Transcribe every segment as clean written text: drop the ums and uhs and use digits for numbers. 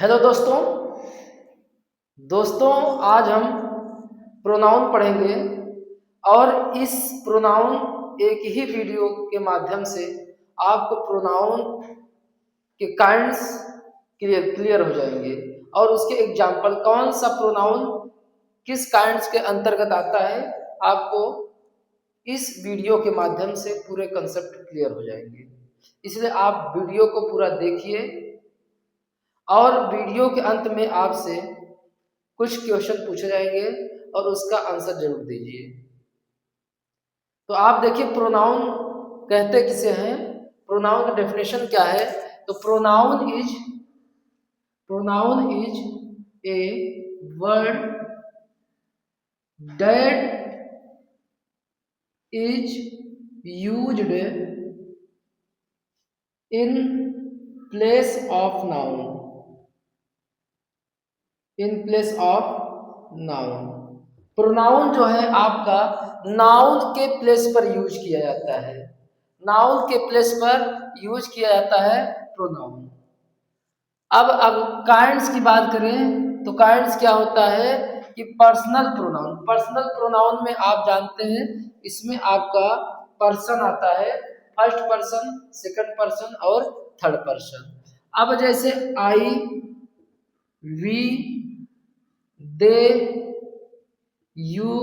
Hello दोस्तों। आज हम प्रोनाउन पढ़ेंगे और इस प्रोनाउन एक ही वीडियो के माध्यम से आपको प्रोनाउन के काइंड्स क्लियर हो जाएंगे और उसके एग्जाम्पल कौन सा प्रोनाउन किस काइंड्स के अंतर्गत आता है आपको इस वीडियो के माध्यम से पूरे कंसेप्ट क्लियर हो जाएंगे। इसलिए आप वीडियो को पूरा देखिए और वीडियो के अंत में आपसे कुछ क्वेश्चन पूछे जाएंगे और उसका आंसर जरूर दीजिए। तो आप देखिए प्रोनाउन कहते किसे हैं, प्रोनाउन का डेफिनेशन क्या है। तो pronoun is a word that is used in place of noun pronoun जो है आपका नाउन के प्लेस पर यूज किया जाता है। नाउन के प्लेस पर यूज किया जाता है प्रोनाउन। अब काइंड्स की बात करें तो काइंड्स क्या होता है कि पर्सनल प्रोनाउन में आप जानते हैं इसमें आपका पर्सन आता है, फर्स्ट पर्सन, सेकंड पर्सन और थर्ड पर्सन। अब जैसे आई, वी, दे, यू,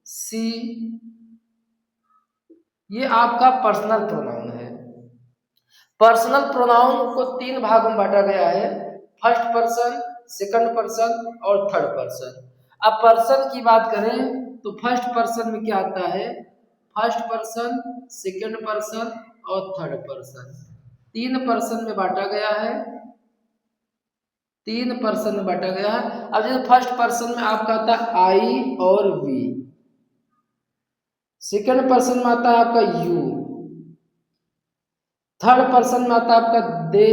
सी, ये आपका पर्सनल प्रोनाउन है। पर्सनल प्रोनाउन को तीन भागों में बांटा गया है, फर्स्ट पर्सन, सेकंड पर्सन और थर्ड पर्सन। अब पर्सन की बात करें तो फर्स्ट पर्सन में क्या आता है, फर्स्ट पर्सन, सेकंड पर्सन और थर्ड पर्सन। तीन पर्सन में बांटा गया है। अब जैसे फर्स्ट पर्सन में आपका आता है आई और वी, सेकंड पर्सन में आता है आपका यू, थर्ड पर्सन में आता है आपका दे,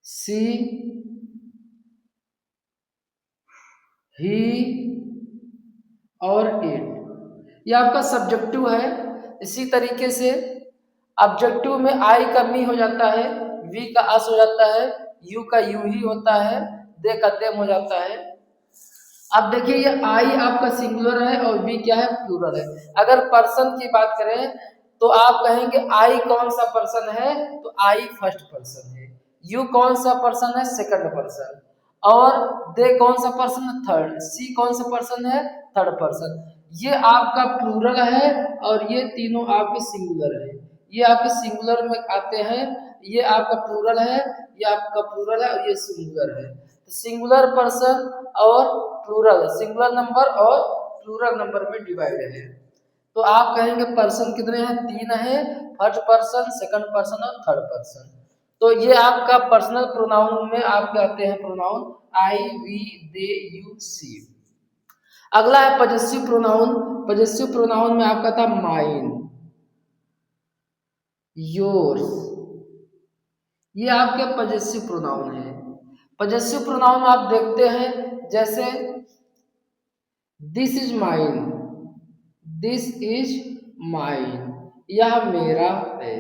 सी, ही और इट। ये आपका सब्जेक्टिव है। इसी तरीके से ऑब्जेक्टिव में आई का मी हो जाता है, वी का अस हो जाता है, यू का यू ही होता है, दे का देम हो जाता है। अब देखिए ये आई आपका सिंगुलर है और वी क्या है, प्लूरल है। अगर पर्सन की बात करें तो आप कहेंगे आई कौन सा पर्सन है, तो आई फर्स्ट पर्सन है। यू कौन सा पर्सन है, सेकंड पर्सन। और दे कौन सा पर्सन है, थर्ड। सी कौन सा पर्सन है, थर्ड पर्सन। ये आपका प्लूरल है और ये तीनों आपके सिंगुलर है। ये आपके सिंगुलर में आते हैं, ये आपका प्लूरल है, ये आपका प्लूरल है और ये सिंगुलर है। सिंगुलर पर्सन और प्लूरल, सिंगुलर नंबर और प्लूरल नंबर में डिवाइड है। तो आप कहेंगे पर्सन कितने हैं, तीन है, फर्स्ट पर्सन, सेकंड पर्सन और थर्ड पर्सन। तो ये आपका पर्सनल प्रोनाउन में आपके आते हैं pronoun I, we, they, you, she. अगला है पजेसिव प्रोनाउन। पजेसिव प्रोनाउन में आपका था माइन, योर्स। ये आपके पजेसिव प्रोनाउन है। पजेसिव प्रोनाउन आप देखते हैं जैसे this is mine, this is mine, यह मेरा है,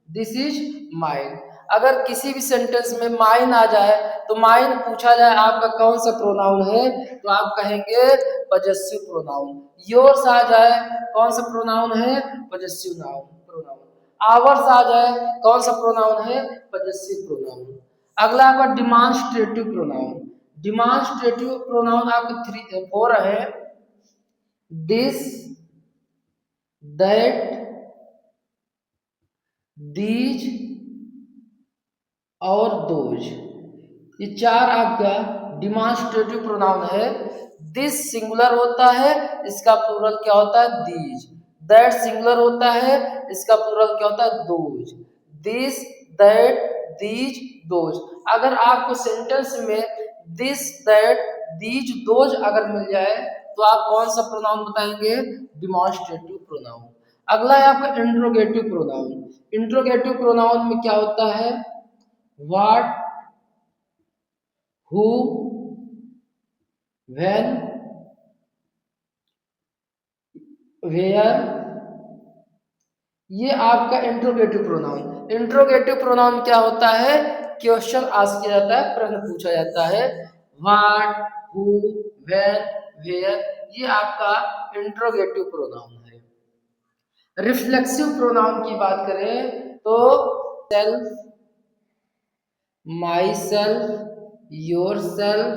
दिस इज माइन। अगर किसी भी सेंटेंस में माइन आ जाए तो माइन पूछा जाए आपका कौन सा प्रोनाउन है, तो आप कहेंगे पजेसिव प्रोनाउन। योर्स आ जाए कौन सा प्रोनाउन है, पजेसिव नाउन प्रोनाउन। आवर्स आ जाए कौन सा प्रोनाउन है, पजेसिव प्रोनाउन। अगला आपका डिमॉन्स्ट्रेटिव प्रोनाउन। डिमॉन्स्ट्रेटिव प्रोनाउन आपके 4 है, दिस, दैट, दीज और दोज। ये चार आपका डिमॉन्स्ट्रेटिव प्रोनाउन है। दिस सिंगुलर होता है, इसका प्लूरल क्या होता है, दीज। दैट सिंगुलर होता है, इसका प्लूरल क्या होता है, those. This, that, these, those. अगर आपको सेंटेंस में दिस, दैट, दीज, दोज अगर मिल जाए तो आप कौन सा प्रोनाउन बताएंगे, डिमॉन्स्ट्रेटिव प्रोनाउन। अगला है आपका इंट्रोगेटिव प्रोनाउन। इंट्रोगेटिव प्रोनाउन में क्या होता है, व्हाट, हु, व्हेन, वेयर, ये आपका इंट्रोगेटिव प्रोनाउन। इंट्रोगेटिव प्रोनाउन क्या होता है? क्वेश्चन आस्क किया जाता है, प्रश्न पूछा जाता है। व्हाट, हु, व्हेन, वेयर, ये आपका इंट्रोगेटिव प्रोनाउन है। रिफ्लेक्सिव प्रोनाउन की बात करें तो self, myself, yourself,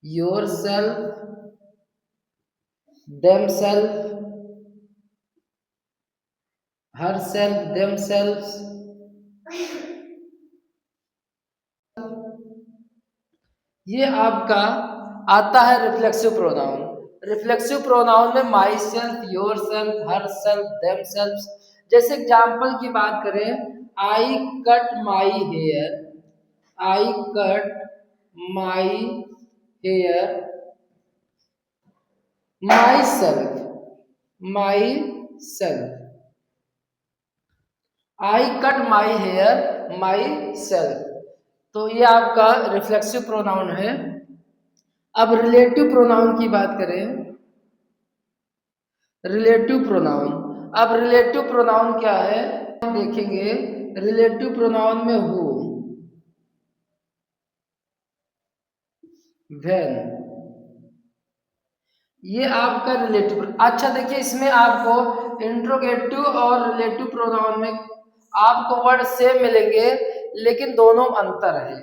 yourself, themself, herself, themself, ये आपका आता है रिफ्लेक्सिव प्रोनाउन। रिफ्लेक्सिव प्रोनाउन में myself, yourself, herself, themself. जैसे एग्जाम्पल की बात करें, I cut my hair, I cut my hair myself, myself, I cut my hair myself. तो ये आपका reflexive pronoun है। अब रिलेटिव प्रोनाउन की बात करें, रिलेटिव प्रोनाउन। अब रिलेटिव प्रोनाउन क्या है हम देखेंगे। रिलेटिव प्रोनाउन में हु, व्हेन, ये आपका रिलेटिव। अच्छा देखिए, इसमें आपको इंट्रोगेटिव और रिलेटिव प्रोनाउन में आपको वर्ड सेम मिलेंगे, लेकिन दोनों अंतर है।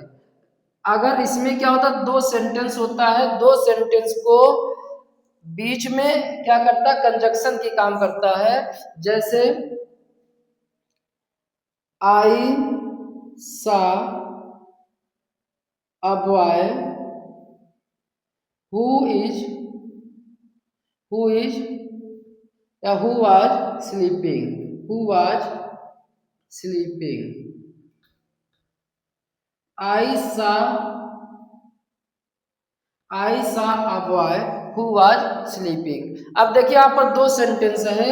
अगर इसमें क्या होता है, दो सेंटेंस होता है, दो सेंटेंस को बीच में क्या करता है, कंजक्शन की काम करता है। जैसे I saw a boy who is, who is या who was sleeping, who was sleeping. I saw a boy who was sleeping. अब देखिए यहाँ पर दो सेंटेंस है।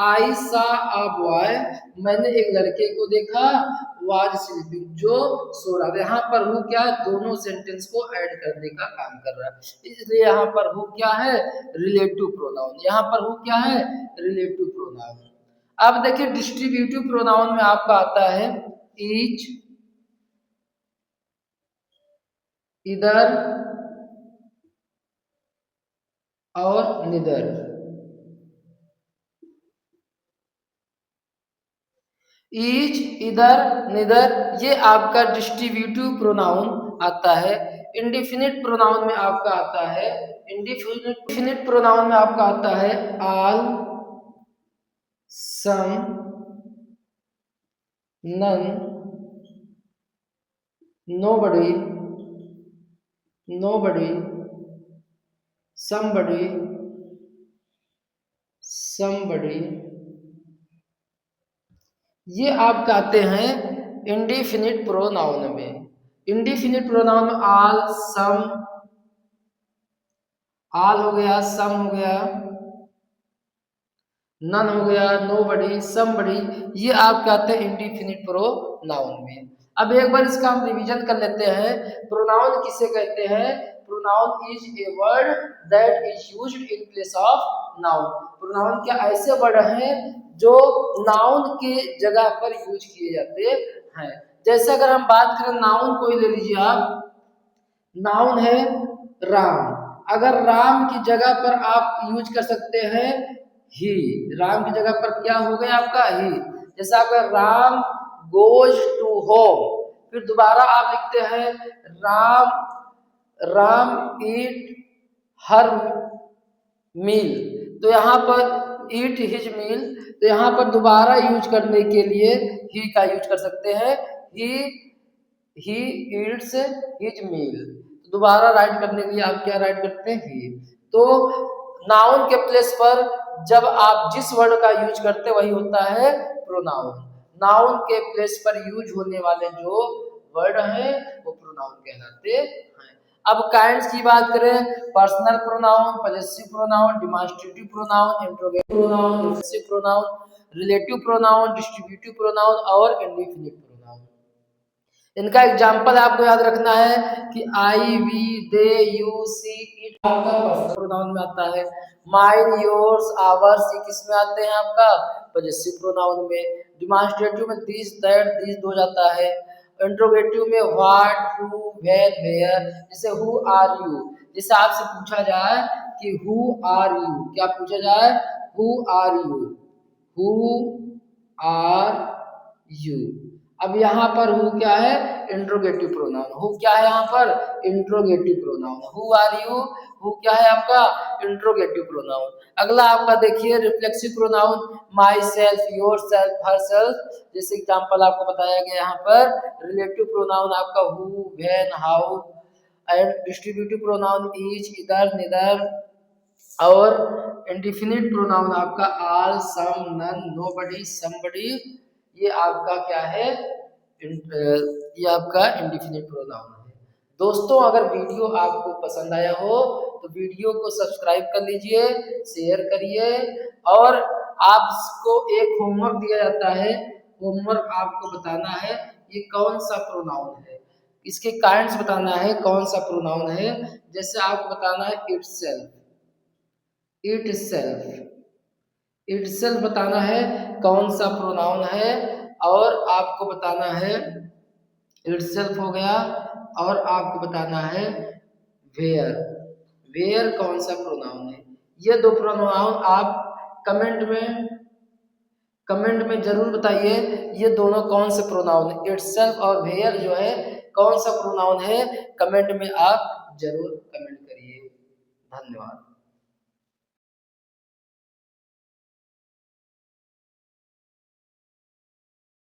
आई सा अ बॉय, मैंने एक लड़के को देखा, वाज स्लीपिंग, जो सो रहा था। यहाँ पर हु क्या है, दोनों सेंटेंस को ऐड करने का काम कर रहा है, इसलिए यहाँ पर हु क्या है, रिलेटिव प्रोनाउन। यहाँ पर हु क्या है, रिलेटिव प्रोनाउन। अब देखिए डिस्ट्रीब्यूटिव प्रोनाउन में आपका आता है ईच, इधर और निदर। ईच, इधर, निदर, ये आपका डिस्ट्रीब्यूटिव प्रोनाउन आता है। इंडिफिनिट प्रोनाउन में आपका आता है, इंडिफिनिट प्रोनाउन में आपका आता है all, some, none, nobody, nobody, somebody, somebody. ये आपके आते हैं इंडिफिनिट प्रोनाउन में। इंडिफिनिट प्रोनाउन में ऑल, सम, ऑल हो गया, सम हो गया, नन हो गया, नोबडी, समबडी, ये आपके आते हैं इंडिफिनिट प्रोनाउन में। अब एक बार इसका हम रिवीजन कर लेते हैं। प्रोनाउन किसे कहते हैं? Pronoun is a word that is used in place of noun. Pronoun क्या ऐसे वर्ड हैं जो नाउन के जगह पर यूज किए जाते हैं। जैसे अगर हम बात करें नाउन, कोई ले लीजिए आप, नाउन है राम, अगर राम की जगह पर आप यूज कर सकते हैं ही। राम की जगह पर क्या हो गया आपका ही। जैसा आपका राम गोज टू होम, फिर दोबारा आप लिखते हैं राम, राम ईट हर मील, तो यहाँ पर ईट हिज मील, तो यहाँ पर दोबारा यूज करने के लिए ही का यूज कर सकते हैं। ही ईट्स हिज मील, दोबारा राइट करने के लिए आप क्या राइट करते हैं, ही। तो नाउन के प्लेस पर जब आप जिस वर्ड का यूज करते हैं वही होता है प्रोनाउन। नाउन के प्लेस पर यूज होने वाले जो वर्ड हैं वो प्रोनाउन कहलाते हैं। अब काइंड्स की बात करें, personal pronoun, possessive pronoun, demonstrative pronoun, interrogative pronoun, reflexive pronoun, relative pronoun, distributive pronoun और इंडेफिनिट प्रोनाउन। इनका एग्जाम्पल आपको याद रखना है कि I, we, they, you, she, it आपका पर्सनल प्रोनाउन में आता है। माइन, योर्स, आवर्स ये किस में आते हैं आपका पॉजेसिव प्रोनाउन में। डिमॉन्स्ट्रेटिव में दिस, दैट, दिस हो जाता है। इंट्रोगेटिव में व्हाट, हु, व्हेन, वेयर। जैसे हु आर यू, जैसे आपसे पूछा जाए कि हु आर यू, क्या पूछा जाए who are you, who are you. अब यहाँ पर हु क्या है इंट्रोगेटिव प्रोनाउन, हु क्या है यहाँ पर interrogative pronoun. Who are you, who क्या है आपका इंट्रोगेटिव प्रोनाउन। अगला आपका देखिए reflexive pronoun, myself, yourself, herself. जैसे एग्जाम्पल आपको बताया गया यहाँ पर। रिलेटिव प्रोनाउन आपका who, when, how. And distributive pronoun each, either, neither. और इंडिफिनिट प्रोनाउन आपका all, some, none, nobody, somebody. ये आपका क्या है ये आपका इंडिफिनिट प्रोनाउन है। दोस्तों अगर वीडियो आपको पसंद आया हो तो वीडियो को सब्सक्राइब कर लीजिए, शेयर करिए। और आपको एक होमवर्क दिया जाता है, होमवर्क आपको बताना है ये कौन सा प्रोनाउन है, इसके काइंड्स बताना है कौन सा प्रोनाउन है। जैसे आपको बताना है इटसेल्फ, इटसेल्फ, इटसेल्फ बताना है कौन सा प्रोनाउन है। और आपको बताना है इटसेल्फ हो गया। और आपको बताना है वेयर, वेयर कौन सा प्रोनाउन है। ये दो प्रोनाउन आप कमेंट में जरूर बताइए ये दोनों कौन से प्रोनाउन है। इटसेल्फ और वेयर जो है कौन सा प्रोनाउन है, कमेंट में आप जरूर कमेंट करिए। धन्यवाद।